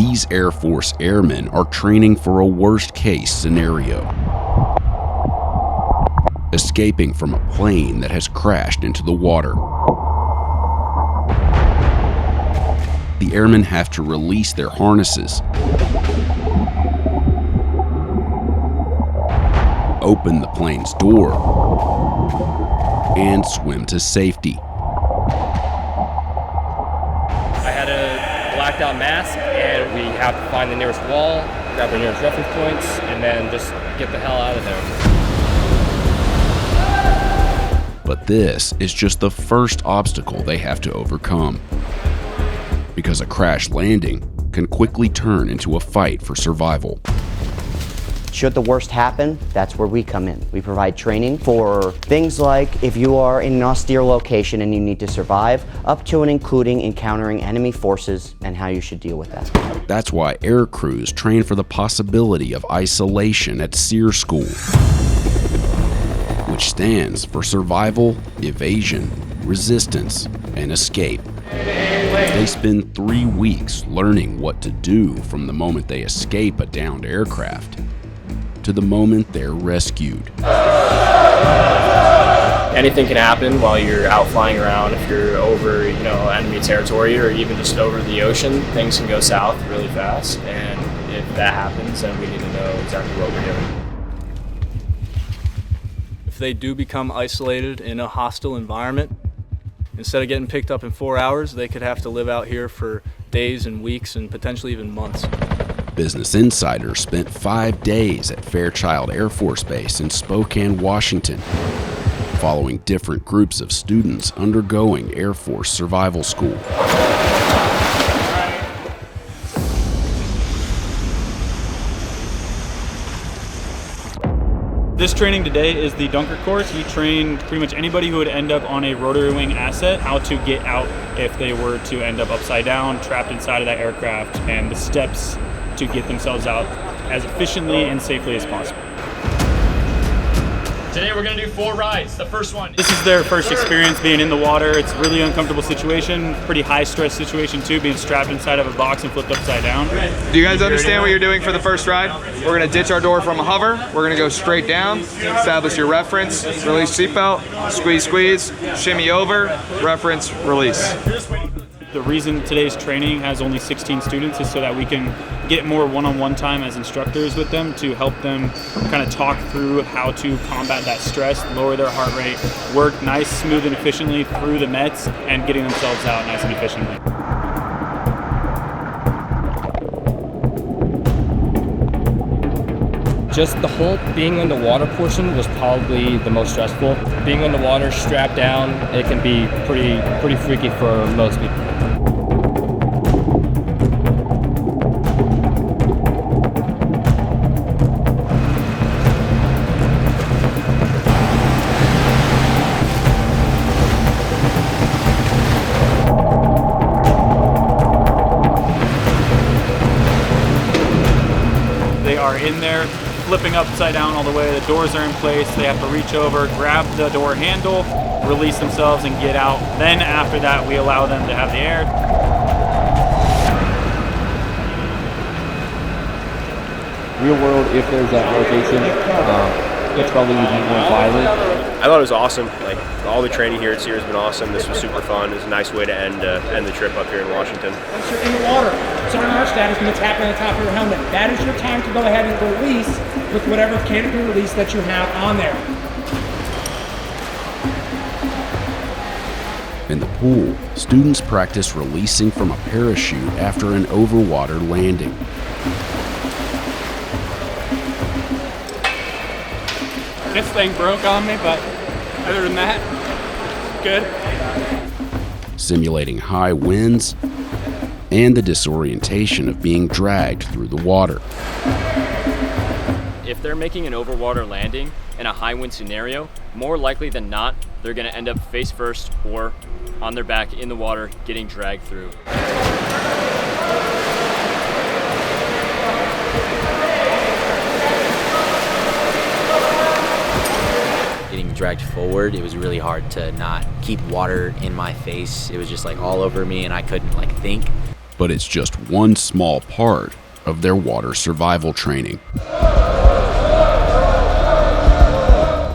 These Air Force airmen are training for a worst-case scenario. Escaping from a plane that has crashed into the water. The airmen have to release their harnesses, open the plane's door, and swim to safety. I had a blacked out mask, and we have to find the nearest wall, grab the nearest reference points, and then just get the hell out of there. But this is just the first obstacle they have to overcome, because a crash landing can quickly turn into a fight for survival. Should the worst happen, that's where we come in. We provide training for things like if you are in an austere location and you need to survive, up to and including encountering enemy forces and how you should deal with that. That's why air crews train for the possibility of isolation at SERE school, which stands for survival, evasion, resistance, and escape. They spend 3 weeks learning what to do from the moment they escape a downed aircraft to the moment they're rescued. Anything can happen while you're out flying around. If you're over, enemy territory or even just over the ocean, things can go south really fast. And if that happens, then we need to know exactly what we're doing. If they do become isolated in a hostile environment, instead of getting picked up in 4 hours, they could have to live out here for days and weeks and potentially even months. Business Insider spent 5 days at Fairchild Air Force Base in Spokane, Washington, following different groups of students undergoing Air Force survival school. This training today is the Dunker course. We trained pretty much anybody who would end up on a rotary wing asset, how to get out if they were to end up upside down, trapped inside of that aircraft, and the steps to get themselves out as efficiently and safely as possible. Today we're going to do 4 rides. The first one. This is their first experience being in the water. It's a really uncomfortable situation, pretty high stress situation too, being strapped inside of a box and flipped upside down. Do you guys understand what you're doing for the first ride? We're going to ditch our door from a hover. We're going to go straight down, establish your reference, release seatbelt, squeeze, squeeze, shimmy over, reference, release. The reason today's training has only 16 students is so that we can get more one-on-one time as instructors with them to help them kind of talk through how to combat that stress, lower their heart rate, work nice, smooth, and efficiently through the METs, and getting themselves out nice and efficiently. Just the whole being in the water portion was probably the most stressful. Being in the water, strapped down, it can be pretty freaky for most people. They are in there, flipping upside down all the way. The doors are in place. They have to reach over, grab the door handle, release themselves, and get out. Then after that, we allow them to have the air. Real world, if there's that rotation, it's probably even more violent. I thought it was awesome. Like, all the training here at SERE has been awesome. This was super fun. It was a nice way to end the trip up here in Washington. Once you're in the water, sonar status when it's happening on top of your helmet. That is your time to go ahead and release with whatever canopy release that you have on there. In the pool, students practice releasing from a parachute after an overwater landing. This thing broke on me, but other than that, good. Simulating high winds and the disorientation of being dragged through the water. If they're making an overwater landing in a high wind scenario, more likely than not, they're going to end up face first or on their back in the water getting dragged through. Getting dragged forward, it was really hard to not keep water in my face. It was just like all over me and I couldn't think. but it's just one small part of their water survival training.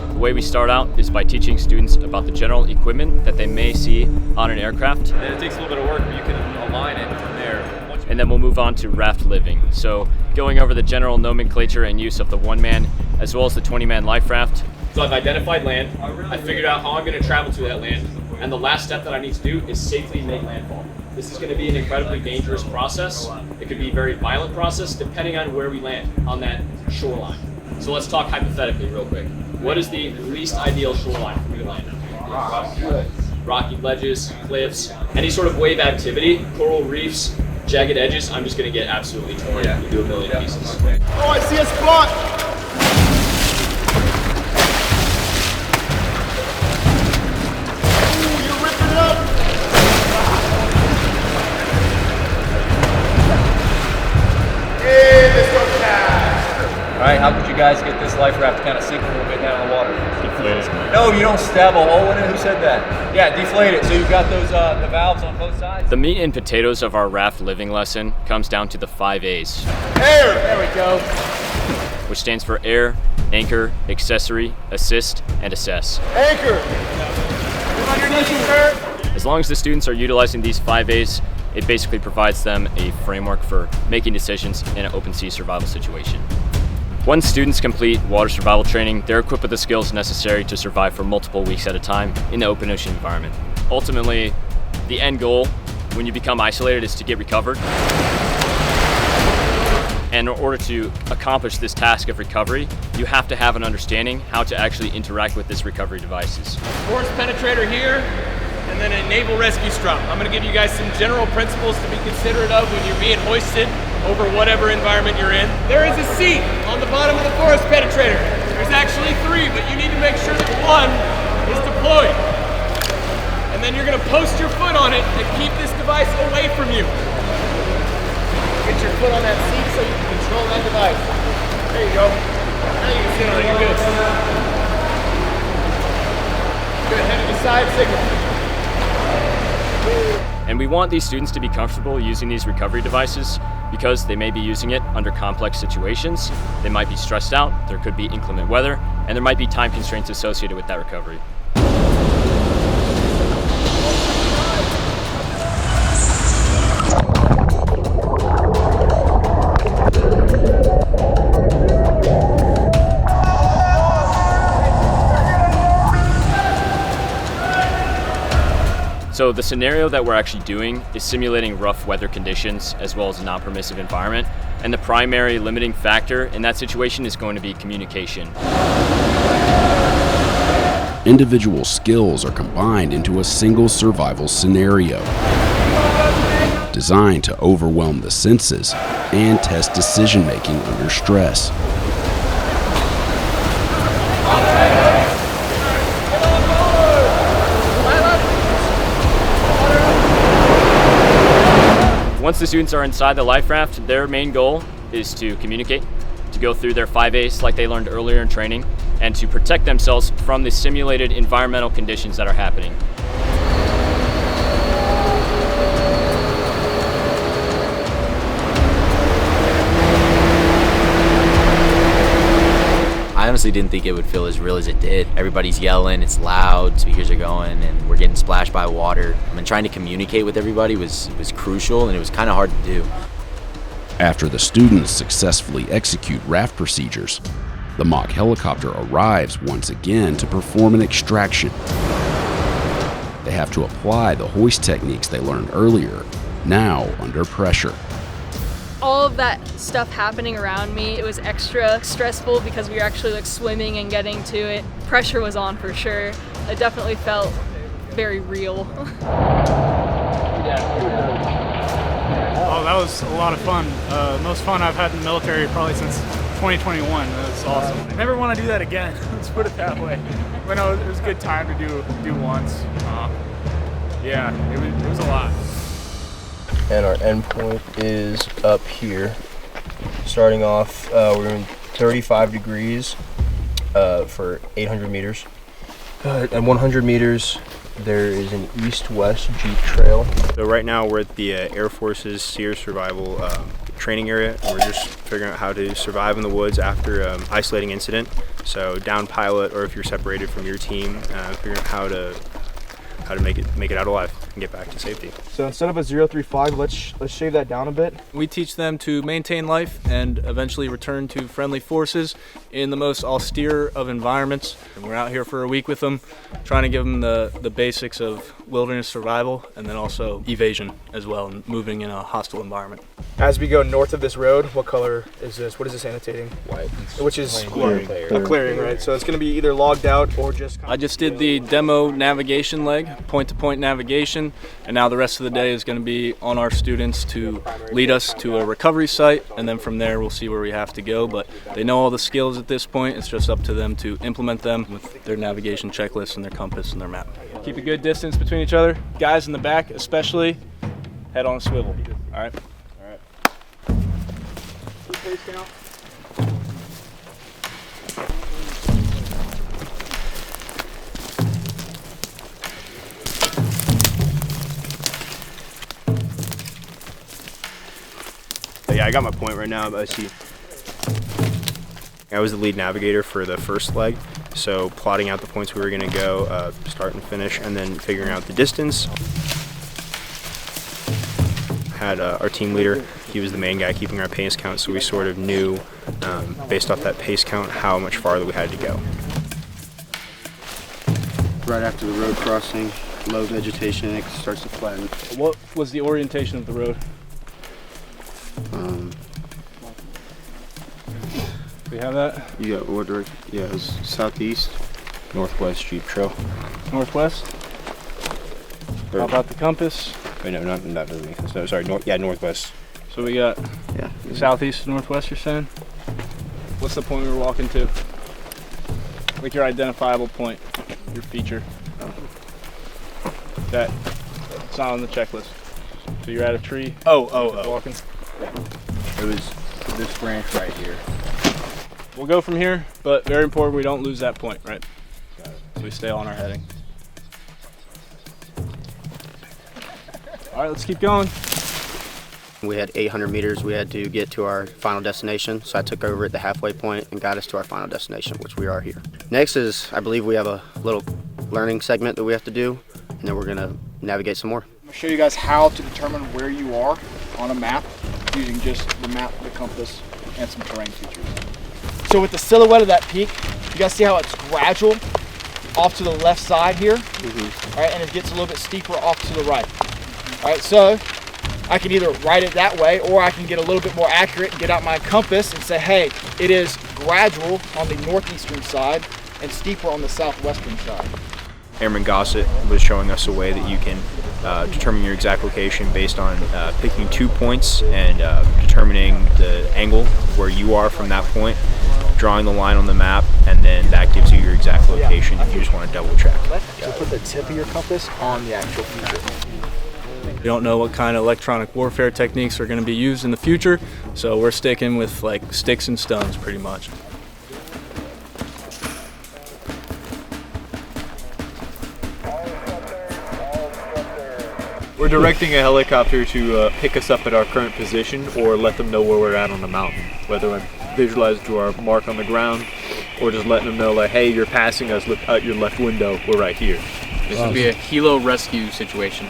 The way we start out is by teaching students about the general equipment that they may see on an aircraft. And it takes a little bit of work, but you can align it from there. And then we'll move on to raft living. So going over the general nomenclature and use of the 1-man as well as the 20-man life raft. So I've identified land, I figured out how I'm going to travel to that land, and the last step that I need to do is safely make landfall. This is going to be an incredibly dangerous process. It could be a very violent process depending on where we land on that shoreline. So let's talk hypothetically real quick. What is the least ideal shoreline for me to land on? Rocky ledges, cliffs, any sort of wave activity, coral reefs, jagged edges, I'm just going to get absolutely torn into a million pieces. Oh, I see a spot! Ooh, you're ripping it up! Hey, Mr. Cash! All right, how could you guys get this life raft to kind of sink a little bit down in the water? Deflate it. No, you don't stab a hole in it. Who said that? Yeah, deflate it. So you've got those the valves on both sides. The meat and potatoes of our raft living lesson comes down to the 5 A's. Air! There we go. Which stands for air, anchor, accessory, assist, and assess. Anchor! Underneath you, sir! As long as the students are utilizing these 5 A's, it basically provides them a framework for making decisions in an open sea survival situation. Once students complete water survival training, they're equipped with the skills necessary to survive for multiple weeks at a time in the open ocean environment. Ultimately, the end goal when you become isolated is to get recovered. And in order to accomplish this task of recovery, you have to have an understanding how to actually interact with this recovery devices. Force penetrator here, and then a naval rescue strap. I'm going to give you guys some general principles to be considerate of when you're being hoisted over whatever environment you're in. There is a seat on the bottom of the force penetrator. There's actually 3, but you need to make sure that 1 is deployed. And then you're going to post your foot on it and keep this device away from you. Get your foot on that seat so you can control that device. There you go. Now you can sit on it, you're good. Good, head to the side signal. And we want these students to be comfortable using these recovery devices because they may be using it under complex situations, they might be stressed out, there could be inclement weather, and there might be time constraints associated with that recovery. So the scenario that we're actually doing is simulating rough weather conditions as well as a non-permissive environment, and the primary limiting factor in that situation is going to be communication. Individual skills are combined into a single survival scenario, designed to overwhelm the senses and test decision-making under stress. Once the students are inside the life raft, their main goal is to communicate, to go through their 5 A's like they learned earlier in training, and to protect themselves from the simulated environmental conditions that are happening. I honestly didn't think it would feel as real as it did. Everybody's yelling, it's loud, speakers are going, and we're getting splashed by water. I mean, trying to communicate with everybody was crucial, and it was kind of hard to do. After the students successfully execute raft procedures, the mock helicopter arrives once again to perform an extraction. They have to apply the hoist techniques they learned earlier, now under pressure. All of that stuff happening around me, it was extra stressful because we were actually like swimming and getting to it. Pressure was on for sure. It definitely felt very real. Oh, that was a lot of fun. Most fun I've had in the military probably since 2021. That was awesome. Never want to do that again. Let's put it that way. But no, it was a good time to do once. Yeah, it was a lot. And our endpoint is up here. Starting off, we're in 35 degrees for 800 meters. And 100 meters, There is an east-west Jeep trail. So right now we're at the Air Force's SERE survival training area, and we're just figuring out how to survive in the woods after isolating incident. So down pilot, or if you're separated from your team, figuring out how to make it out alive and get back to safety. So instead of a 035, let's shave that down a bit. We teach them to maintain life and eventually return to friendly forces in the most austere of environments. And we're out here for a week with them, trying to give them the basics of wilderness survival and then also evasion as well, and moving in a hostile environment. As we go north of this road, what color is this? What is this annotating? White. Which is Clearing. a clearing, right? So it's going to be either logged out or just... I just did the demo navigation leg, point-to-point navigation, and now the rest of the day is going to be on our students to lead us to a recovery site, and then from there we'll see where we have to go. But they know all the skills at this point. It's just up to them to implement them with their navigation checklist and their compass and their map. Keep a good distance between each other. Guys in the back especially, head on a swivel. All right? Yeah, I got my point right now, but I see. I was the lead navigator for the first leg, so plotting out the points we were going to go, start and finish, and then figuring out the distance. Had our team leader, he was the main guy keeping our pace count, so we sort of knew, based off that pace count, how much farther we had to go. Right after the road crossing, low vegetation, it starts to flatten. What was the orientation of the road? We have that? You got what direction? Yeah, it was southeast. Northwest Jeep trail. Northwest? How about the compass? Wait, no, that doesn't make sense. No, sorry, northwest. So we got southeast to northwest, you're saying? What's the point we were walking to? Like your identifiable point, your feature. That, it's not on the checklist. So you're at a tree? Walking? It was this branch right here. We'll go from here, but very important we don't lose that point, right? So we stay on our heading. All right, let's keep going. We had 800 meters we had to get to our final destination, so I took over at the halfway point and got us to our final destination, which we are here. Next is, I believe we have a little learning segment that we have to do, and then we're gonna navigate some more. I'm gonna show you guys how to determine where you are on a map using just the map, the compass, and some terrain features. So with the silhouette of that peak, you guys see how it's gradual off to the left side here, all right, and it gets a little bit steeper off to the right. All right, so I can either write it that way, or I can get a little bit more accurate and get out my compass and say, hey, it is gradual on the northeastern side and steeper on the southwestern side. Airman Gossett was showing us a way that you can determine your exact location based on picking 2 points and determining the angle where you are from that point, drawing the line on the map, and then that gives you your exact location if you just want to double check. So put the tip of your compass on the actual feature. We don't know what kind of electronic warfare techniques are going to be used in the future, so we're sticking with like sticks and stones pretty much. We're directing a helicopter to pick us up at our current position or let them know where we're at on the mountain, whether I'm visualized to our mark on the ground or just letting them know like, hey, you're passing us, look out your left window, we're right here. This would be a helo rescue situation.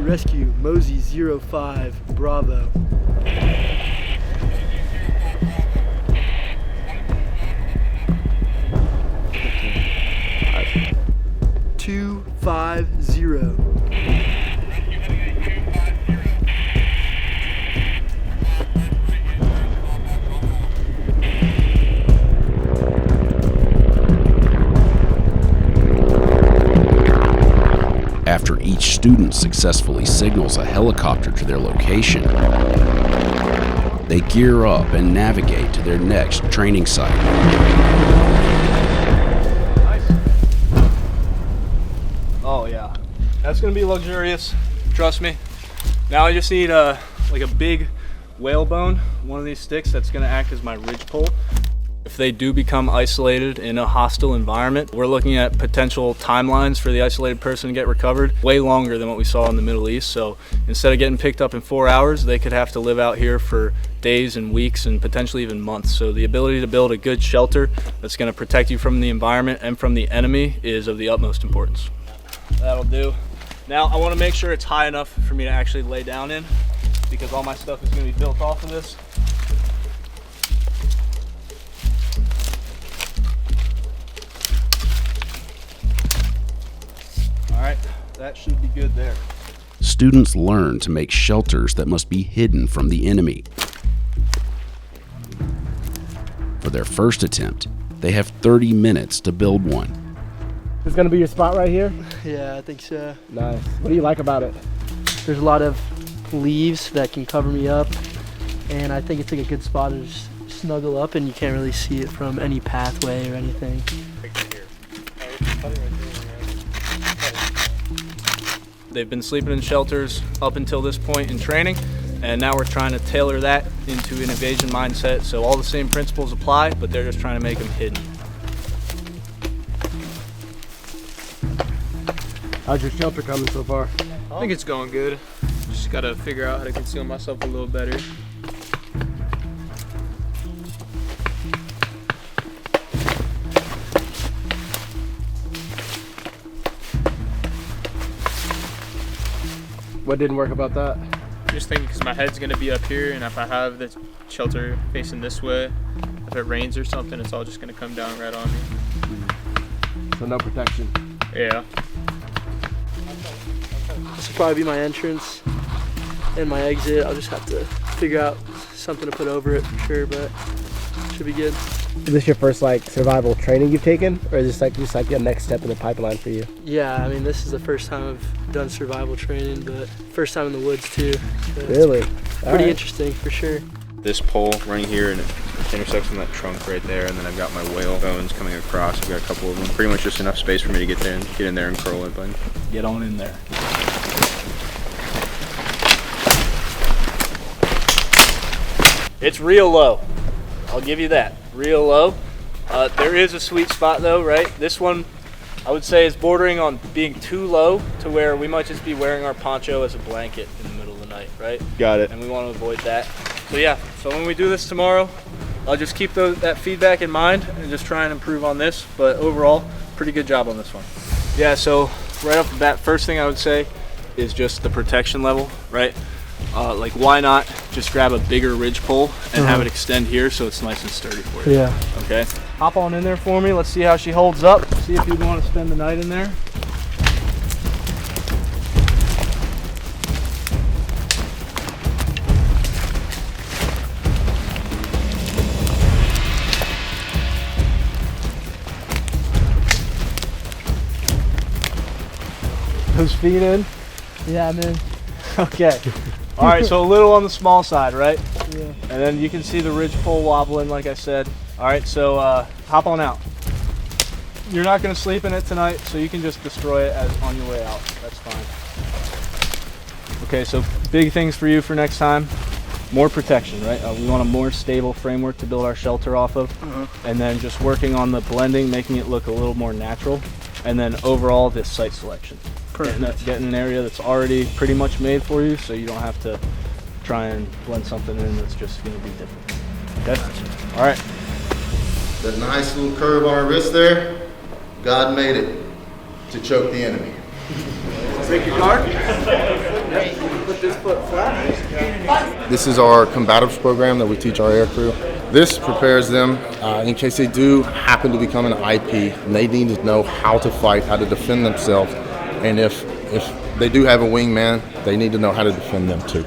Rescue, Mosey 05, Bravo. Two 50. After each student successfully signals a helicopter to their location, they gear up and navigate to their next training site. Oh yeah, that's gonna be luxurious, trust me. Now I just need like a big whalebone, one of these sticks that's going to act as my ridge pole. If they do become isolated in a hostile environment, we're looking at potential timelines for the isolated person to get recovered way longer than what we saw in the Middle East. So instead of getting picked up in 4 hours, they could have to live out here for days and weeks and potentially even months. So the ability to build a good shelter that's going to protect you from the environment and from the enemy is of the utmost importance. That'll do. Now I want to make sure it's high enough for me to actually lay down in, because all my stuff is going to be built off of this. All right, that should be good there. Students learn to make shelters that must be hidden from the enemy. For their first attempt, they have 30 minutes to build one. This is gonna be your spot right here? Yeah, I think so. Nice. What do you like about it? There's a lot of leaves that can cover me up, and I think it's like a good spot to just snuggle up, and you can't really see it from any pathway or anything. They've been sleeping in shelters up until this point in training, and now we're trying to tailor that into an evasion mindset. So all the same principles apply, but they're just trying to make them hidden. How's your shelter coming so far? I think it's going good. Just gotta figure out how to conceal myself a little better. What didn't work about that? Just thinking because my head's gonna be up here, and if I have the shelter facing this way, if it rains or something, it's all just gonna come down right on me. So no protection. Yeah. This will probably be my entrance and my exit. I'll just have to figure out something to put over it for sure, but it should be good. Is this your first like survival training you've taken, or is this like just like the next step in the pipeline for you? Yeah, I mean, this is the first time I've done survival training, but first time in the woods too. So Really? Pretty interesting for sure. This pole running here and it intersects on that trunk right there, and then I've got my whale bones coming across. I've got a couple of them. Pretty much just enough space for me to get in there and curl it, bud. Get on in there. It's real low. I'll give you that. Real low. There is a sweet spot though, right? This one, I would say, is bordering on being too low to where we might just be wearing our poncho as a blanket in the middle of the night, right? Got it. And we want to avoid that. So yeah, so when we do this tomorrow, I'll just keep that feedback in mind and just try and improve on this. But overall, pretty good job on this one. Yeah, so right off the bat, first thing I would say is just the protection level, right? Like, why not just grab a bigger ridge pole and have it extend here so it's nice and sturdy for you? Yeah. Okay. Hop on in there for me. Let's see how she holds up. See if you want to spend the night in there. Those feet in? Yeah, I'm in. Okay. All right, so a little on the small side, right? Yeah. And then you can see the ridge pole wobbling, like I said. All right, so hop on out. You're not going to sleep in it tonight, so you can just destroy it on your way out. That's fine. Okay, so big things for you for next time. More protection, right? We want a more stable framework to build our shelter off of. And then just working on the blending, making it look a little more natural. And then overall, this site selection. Getting an area that's already pretty much made for you, so you don't have to try and blend something in that's just going to be different. Okay? All right. That nice little curve on our wrist there, God made it to choke the enemy. Take your guard. Put this foot flat. This is our Combatives program that we teach our aircrew. This prepares them in case they do happen to become an IP, and they need to know how to fight, how to defend themselves. And if they do have a wingman, they need to know how to defend them too.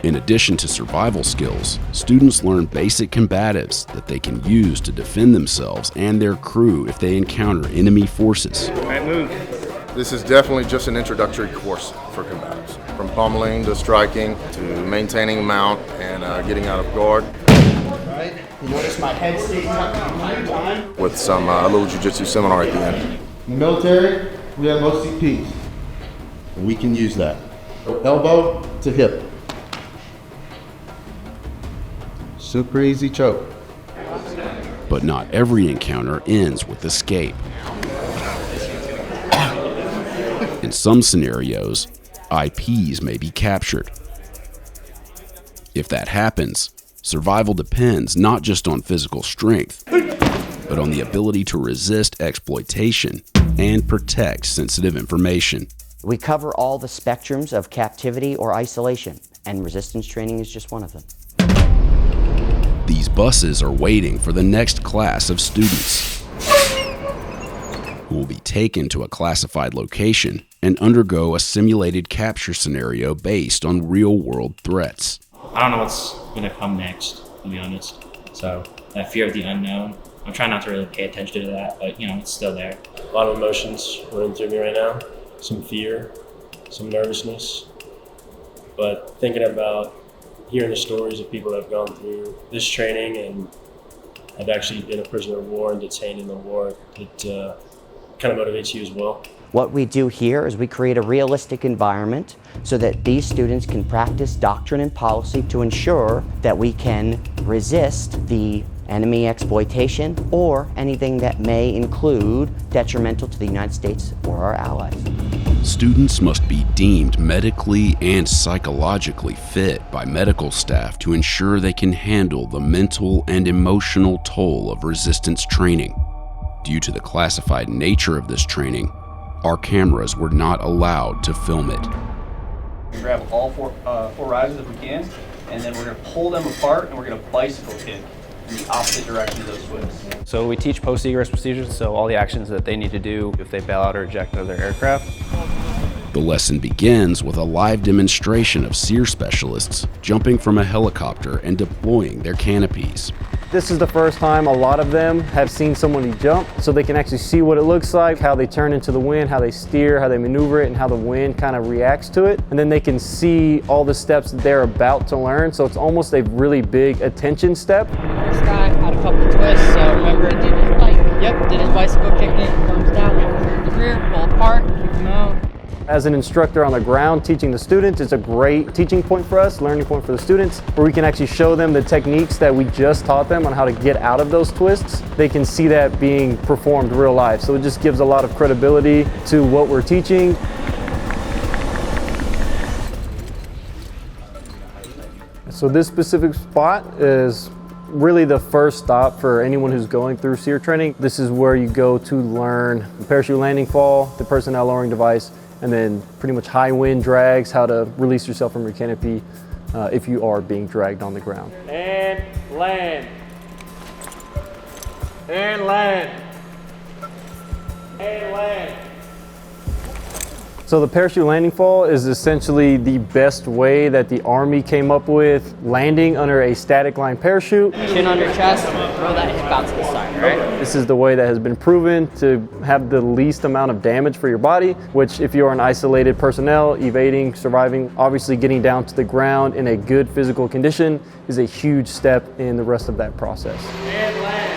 In addition to survival skills, students learn basic combatives that they can use to defend themselves and their crew if they encounter enemy forces. All right, move. This is definitely just an introductory course for combatives, from pummeling to striking to maintaining mount and getting out of guard. You notice my head stays up the entire time? With some little jiu-jitsu seminar at the end. In the military, we have most CPs. and we can use that. Elbow to hip. Super easy choke. But not every encounter ends with escape. In some scenarios, IPs may be captured. If that happens, survival depends not just on physical strength, but on the ability to resist exploitation and protect sensitive information. We cover all the spectrums of captivity or isolation, and resistance training is just one of them. These buses are waiting for the next class of students who will be taken to a classified location and undergo a simulated capture scenario based on real-world threats. I don't know what's gonna come next, to be honest. So that fear of the unknown, I'm trying not to really pay attention to that, but you know, it's still there. A lot of emotions running through me right now. Some fear, some nervousness, but thinking about hearing the stories of people that have gone through this training and have actually been a prisoner of war and detained in the war, it kind of motivates you as well. What we do here is we create a realistic environment so that these students can practice doctrine and policy to ensure that we can resist the enemy exploitation or anything that may include detrimental to the United States or our allies. Students must be deemed medically and psychologically fit by medical staff to ensure they can handle the mental and emotional toll of resistance training. Due to the classified nature of this training, our cameras were not allowed to film it. Grab all four risers if we can, and then we're going to pull them apart and we're going to bicycle kick in the opposite direction of those twists. So we teach post-egress procedures, so all the actions that they need to do if they bail out or eject out of their aircraft. The lesson begins with a live demonstration of SERE specialists jumping from a helicopter and deploying their canopies. This is the first time a lot of them have seen somebody jump, so they can actually see what it looks like, how they turn into the wind, how they steer, how they maneuver it, and how the wind kind of reacts to it. And then they can see all the steps that they're about to learn, so it's almost a really big attention step. This guy had a couple of twists, so remember, did his bicycle kicking, comes down, the rear, pull apart, kick him out. As an instructor on the ground teaching the students, it's a great teaching point for us, learning point for the students, where we can actually show them the techniques that we just taught them on how to get out of those twists. They can see that being performed real life. So it just gives a lot of credibility to what we're teaching. So this specific spot is really the first stop for anyone who's going through SERE training. This is where you go to learn the parachute landing fall, the personnel lowering device, and then pretty much high wind drags, how to release yourself from your canopy if you are being dragged on the ground. And land. And land. And land. So the parachute landing fall is essentially the best way that the Army came up with landing under a static line parachute. Chin under chest, throw that hip out to the side, right? This is the way that has been proven to have the least amount of damage for your body, which if you're an isolated personnel, evading, surviving, obviously getting down to the ground in a good physical condition is a huge step in the rest of that process. And land.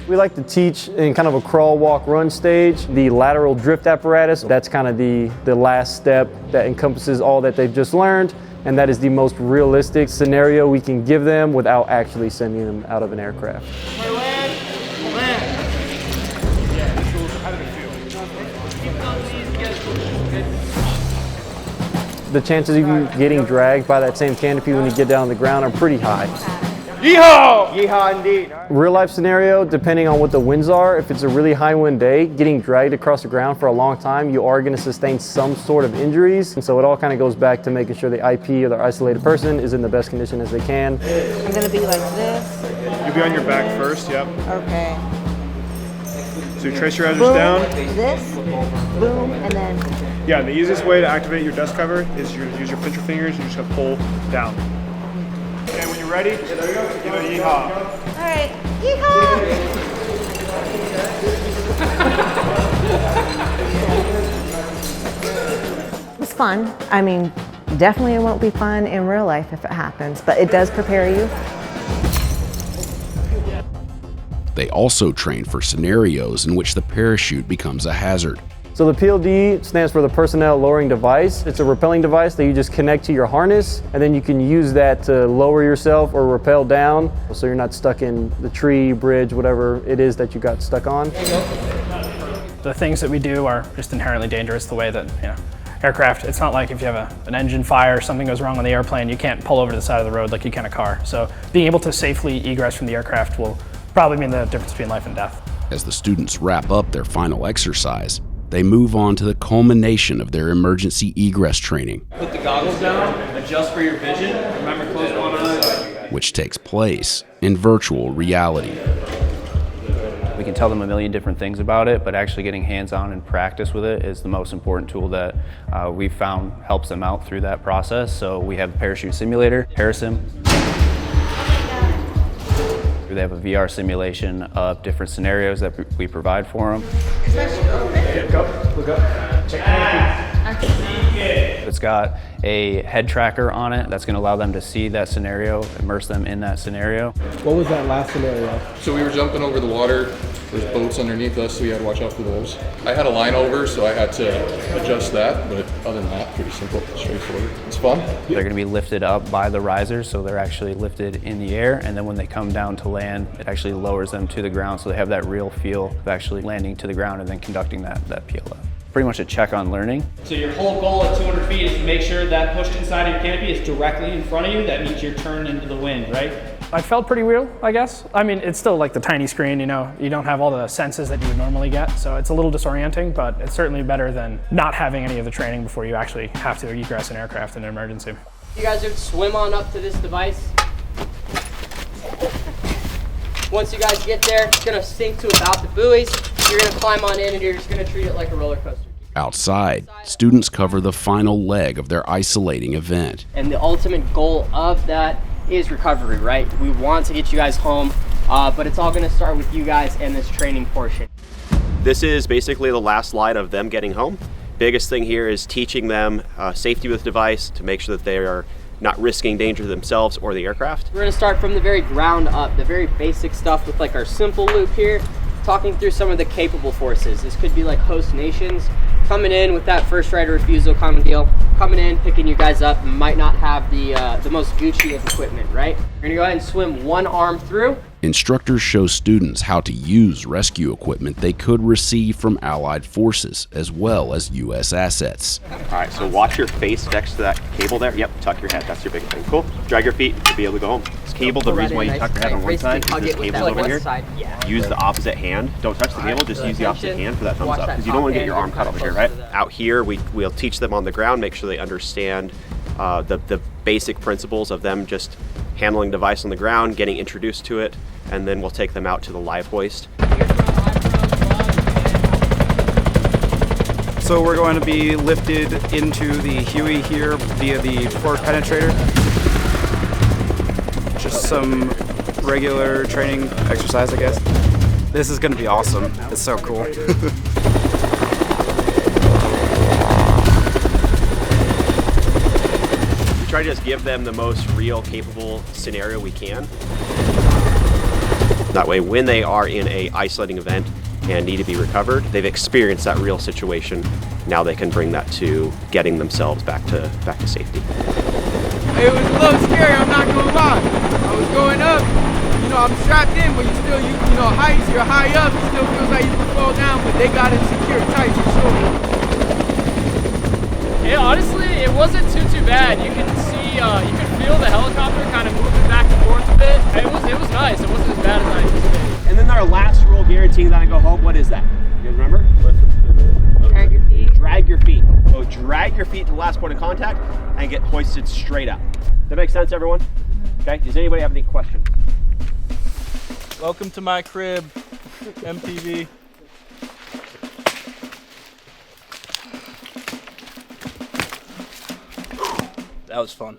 We like to teach in kind of a crawl, walk, run stage. The lateral drift apparatus, that's kind of the last step that encompasses all that they've just learned, and that is the most realistic scenario we can give them without actually sending them out of an aircraft. The chances of you getting dragged by that same canopy when you get down on the ground are pretty high. Yeehaw! Yeehaw indeed. Real life scenario, depending on what the winds are, if it's a really high wind day, getting dragged across the ground for a long time, you are going to sustain some sort of injuries. And so it all kind of goes back to making sure the IP or the isolated person is in the best condition as they can. I'm going to be like this. You'll be on your back first, yep. Okay. So you trace your risers Boom, down. this, boom, and then... Yeah, the easiest way to activate your desk cover is you use your pincher fingers and you're just going to pull down. Okay, when you're ready, give it a yeehaw. All right, yeehaw! It was fun. I mean, definitely it won't be fun in real life if it happens, but it does prepare you. They also train for scenarios in which the parachute becomes a hazard. So the PLD stands for the Personnel Lowering Device. It's a rappelling device that you just connect to your harness, and then you can use that to lower yourself or rappel down so you're not stuck in the tree, bridge, whatever it is that you got stuck on. The things that we do are just inherently dangerous the way that, aircraft, it's not like if you have an engine fire or something goes wrong on the airplane, you can't pull over to the side of the road like you can a car. So being able to safely egress from the aircraft will probably mean the difference between life and death. As the students wrap up their final exercise, they move on to the culmination of their emergency egress training. Put the goggles down, adjust for your vision, remember close one eye. Which takes place in virtual reality. We can tell them a million different things about it, but actually getting hands-on and practice with it is the most important tool that we've found helps them out through that process. So we have the parachute simulator, Parasim. They have a VR simulation of different scenarios that we provide for them. Look up. It's got a head tracker on it that's going to allow them to see that scenario, immerse them in that scenario. What was that last scenario? So we were jumping over the water. There's boats underneath us, so we had to watch out for those. I had a line over, so I had to adjust that, but other than that, pretty simple, straightforward. It's fun. They're going to be lifted up by the risers, so they're actually lifted in the air, and then when they come down to land, it actually lowers them to the ground, so they have that real feel of actually landing to the ground and then conducting that PLF. Pretty much a check on learning. So your whole goal at 200 feet is to make sure that pushed inside of your canopy is directly in front of you. That means you're turned into the wind, right? I felt pretty real, I guess. I mean, it's still like the tiny screen, you don't have all the senses that you would normally get. So it's a little disorienting, but it's certainly better than not having any of the training before you actually have to egress an aircraft in an emergency. You guys are swim on up to this device. Once you guys get there, it's gonna sink to about the buoys. You're gonna climb on in and you're just gonna treat it like a roller coaster. Outside, students cover the final leg of their isolating event. And the ultimate goal of that is recovery, right? We want to get you guys home, but it's all gonna start with you guys and this training portion. This is basically the last slide of them getting home. Biggest thing here is teaching them safety with the device to make sure that they are not risking danger to themselves or the aircraft. We're gonna start from the very ground up, the very basic stuff with like our simple loop here, talking through some of the capable forces. This could be like host nations coming in with that first right of refusal common deal, coming in, picking you guys up, might not have the most Gucci of equipment, right? We're gonna go ahead and swim one arm through. Instructors show students how to use rescue equipment they could receive from Allied forces, as well as U.S. assets. All right, so watch your face next to that cable there. Yep, tuck your head, that's your big thing. Cool, drag your feet to be able to go home. This cable, the reason why you tuck your head on one side is this cable's over here. Use the opposite hand. Don't touch the cable, just use the opposite hand for that thumbs up, because you don't want to get your arm cut over here, right? Out here, we'll teach them on the ground, make sure they understand the basic principles of them just handling the device on the ground, getting introduced to it, and then we'll take them out to the live hoist. So we're going to be lifted into the Huey here via the forward penetrator. Just some regular training exercise, I guess. This is going to be awesome. It's so cool. Try to just give them the most real, capable scenario we can. That way, when they are in a isolating event and need to be recovered, they've experienced that real situation. Now they can bring that to getting themselves back to safety. It was a little scary, I'm not gonna lie. I was going up, I'm strapped in, but heights, you're high up, it still feels like you can fall down, but they got it secured tight for sure. Yeah, honestly, it wasn't too bad. You can see, you can feel the helicopter kind of moving back and forth a bit. It was nice. It wasn't as bad as I anticipated. And then our last rule guaranteeing that I go home, what is that? You guys remember? Drag your feet. Drag your feet. So drag your feet to the last point of contact and get hoisted straight up. Does that make sense, everyone? Okay, does anybody have any questions? Welcome to my crib, MTV. That was fun.